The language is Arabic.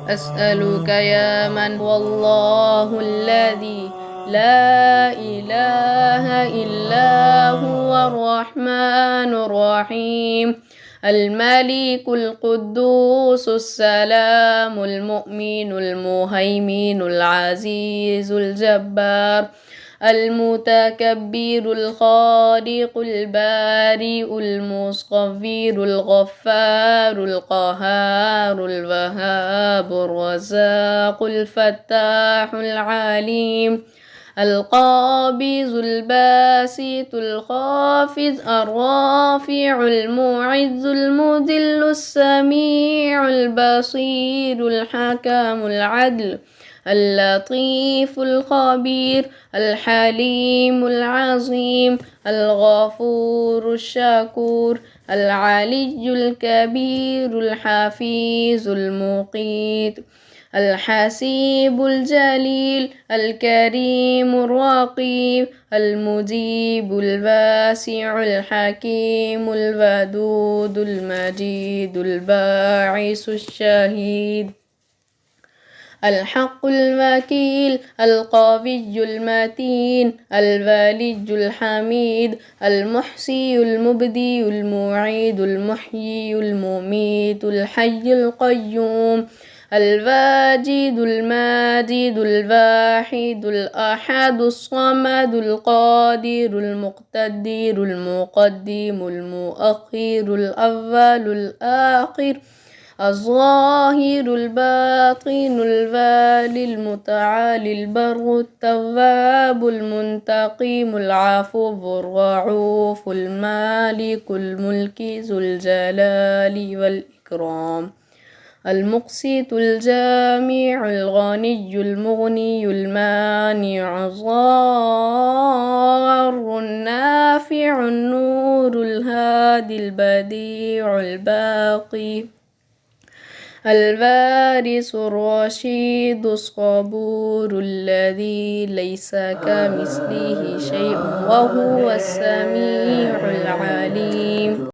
أسألك يا من هو الله الذي لا إله إلا هو الرحمن الرحيم الملك القدوس السلام المؤمن المهيمن العزيز الجبار المتكبر الخالق البارئ المصغر الغفار القهار الوهاب الرزاق الفتاح العليم القابض الباسط الخافض الرافع المعز المذل السميع البصير الحكم العدل اللطيف الخبير الحليم العظيم الغفور الشكور العلي الكبير الحفيظ المقيت الحسيب الجليل الكريم الرقيب المجيب الواسع الحكيم الودود المجيد الباعث الشهيد الحق المكيل القوي المتين الولي الحميد المحصي المبدي المعيد المحيي المميت الحي القيوم الواجد الماجد الواحد الأحد الصمد القادر المقتدر المقدم المؤخر الأول الآخر الظاهر الباطن الوالي المتعالي البر التواب المنتقم العفو الرعوف المالك الملك ذو الجلال والإكرام المقسط الجامع الغني المغني المانع الضار النافع النور الهادي البديع الباقي الوارث الرشيد الصبور الذي ليس كمثله شيء وهو السميع العليم